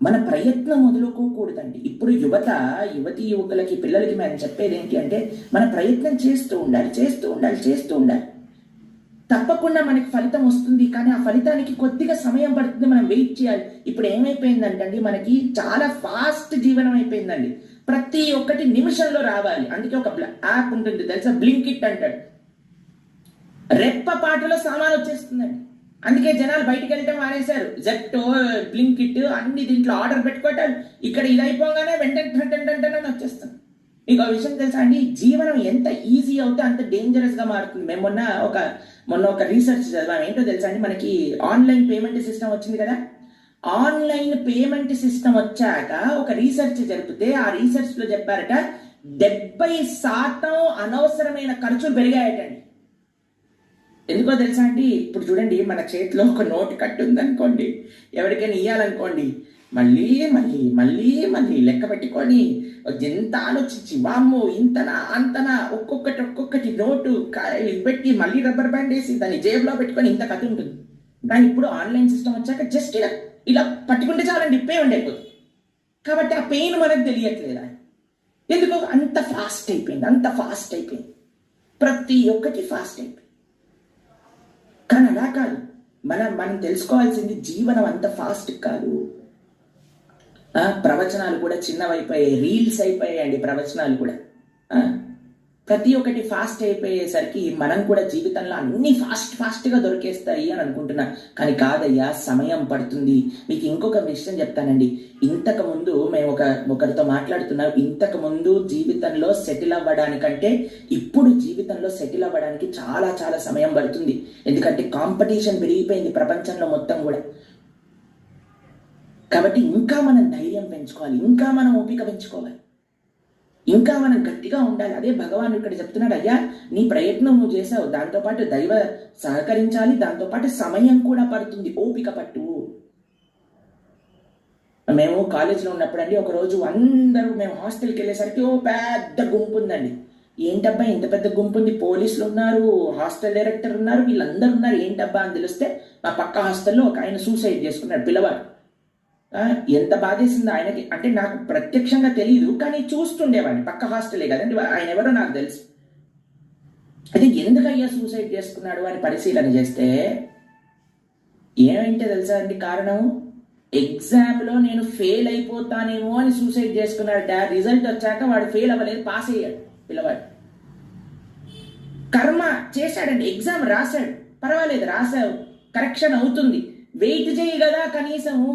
మన ప్రయత్నం వదులుకోకూడదండి. ఇప్పుడు యువతి యువకులకి పిల్లలకి మేము చెప్పేది ఏంటి అంటే మన ప్రయత్నం చేస్తూ ఉండాలి. తప్పకుండా మనకి ఫలితం వస్తుంది, కానీ ఆ ఫలితానికి కొద్దిగా సమయం పడుతుంది, మనం వెయిట్ చేయాలి. ఇప్పుడు ఏమైపోయిందంటే మనకి చాలా ఫాస్ట్ జీవనం అయిపోయిందండి. ప్రతి ఒక్కటి నిమిషంలో రావాలి. అందుకే ఒక యాప్ ఉంటుంది తెలుసా, బ్లింకిట్ అంటాడు. రెప్ప పాటలో సామాన్ వచ్చేస్తుందండి. అందుకే జనాలు బయటికి వెళ్ళటం మానేశారు. జెప్టో, బ్లింకిట్ అన్ని దీంట్లో ఆర్డర్ పెట్టుకోవటాలు. ఇక్కడ ఇది అయిపోగానే వెంటనే వచ్చేస్తుంది. మీకు ఆ విషయం తెలుసా అండి, జీవనం ఎంత ఈజీ అవుతే అంత డేంజరస్ గా మారుతుంది. మేము మొన్న ఒక రీసెర్చ్ చదివాం. ఏంటో తెలుసా అండి, మనకి ఆన్లైన్ పేమెంట్ సిస్టమ్ వచ్చింది కదా. ఆన్లైన్ పేమెంట్ సిస్టమ్ వచ్చాక ఒక రీసెర్చ్ జరిపితే ఆ రీసెర్చ్ లో చెప్పారట 70% అనవసరమైన ఖర్చులు పెరిగాయటండి. ఎందుకో తెలుసా అండి, ఇప్పుడు చూడండి, మన చేతిలో ఒక నోటు కట్టు ఉందనుకోండి, ఎవరికైనా ఇయ్యాలనుకోండి, మళ్ళీ లెక్క పెట్టుకొని ఎంత ఆలోచించి వామ్మో ఇంతనా అంతనా ఒక్కొక్కటి నోటు పెట్టి మళ్ళీ రబ్బర్ బ్యాండ్ వేసి దాన్ని జేబులో పెట్టుకొని ఇంత కథ ఉంటుంది. కానీ ఇప్పుడు ఆన్లైన్ సిస్టమ్ వచ్చాక జస్ట్ ఇలా పట్టుకుంటే చాలండి, పేమెంట్ అయిపోతుంది. కాబట్టి ఆ పెయిన్ మనకు తెలియట్లేదా? ఎందుకో అంత ఫాస్ట్ అయిపోయింది. ప్రతి ఒక్కటి ఫాస్ట్ అయిపోయింది. కానీ అలా కాదు, మనం తెలుసుకోవాల్సింది జీవనం అంత ఫాస్ట్ కాదు. ప్రవచనాలు కూడా చిన్నవైపోయాయి, రీల్స్ అయిపోయాయండి ప్రవచనాలు కూడా. ప్రతి ఒక్కటి ఫాస్ట్ అయిపోయేసరికి మనం కూడా జీవితంలో అన్ని ఫాస్ట్గా దొరికేస్తాయి అని అనుకుంటున్నా. కానీ కాదయ్యా, సమయం పడుతుంది. మీకు ఇంకొక విషయం చెప్తానండి. ఇంతకు ముందు మేము ఒకరితో మాట్లాడుతున్నాం. ఇంతకు ముందు జీవితంలో సెటిల్ అవ్వడానికంటే ఇప్పుడు జీవితంలో సెటిల్ అవ్వడానికి చాలా చాలా సమయం పడుతుంది. ఎందుకంటే కాంపిటీషన్ పెరిగిపోయింది ప్రపంచంలో మొత్తం కూడా. కాబట్టి ఇంకా మనం ధైర్యం పెంచుకోవాలి, ఇంకా మనం ఓపిక పెంచుకోవాలి, ఇంకా మనం గట్టిగా ఉండాలి. అదే భగవాన్ ఇక్కడ చెప్తున్నాడు, అయ్యా నీ ప్రయత్నం నువ్వు చేసావు, దాంతోపాటు దైవ సహకరించాలి, దాంతోపాటు సమయం కూడా పడుతుంది, ఓపిక పట్టు. మేము కాలేజీలో ఉన్నప్పుడు అండి, ఒకరోజు మేము హాస్టల్కి వెళ్ళేసరికి ఓ పెద్ద గుంపు ఉందండి. ఏంటబ్బా ఇంత పెద్ద గుంపు ఉంది, పోలీసులు ఉన్నారు, హాస్టల్ డైరెక్టర్ ఉన్నారు, వీళ్ళందరూ ఉన్నారు, ఏంటబ్బా అని తెలిస్తే మా పక్క హాస్టల్లో ఒక ఆయన సూసైడ్ చేసుకున్నాడు, పిల్లవాడు. ఎంత బాధేసింది ఆయనకి అంటే, నాకు ప్రత్యక్షంగా తెలియదు, కానీ చూస్తుండేవాడిని, పక్క హాస్టలే కదండి, ఆయన ఎవరో నాకు తెలుసు. అయితే ఎందుకయ్యా సూసైడ్ చేసుకున్నాడు అని పరిశీలన చేస్తే ఏమంటే తెలుసా అండి కారణం, ఎగ్జామ్లో నేను ఫెయిల్ అయిపోతానేమో అని సూసైడ్ చేసుకున్నాడు. రిజల్ట్ వచ్చాక వాడు ఫెయిల్ అవ్వలేదు, పాస్ అయ్యాడు పిల్లవాడు. కర్మ చేశాడండి, ఎగ్జామ్ రాశాడు, పర్వాలేదు రాశావు, కరెక్షన్ అవుతుంది, వెయిట్ చేయి కదా కనీసము.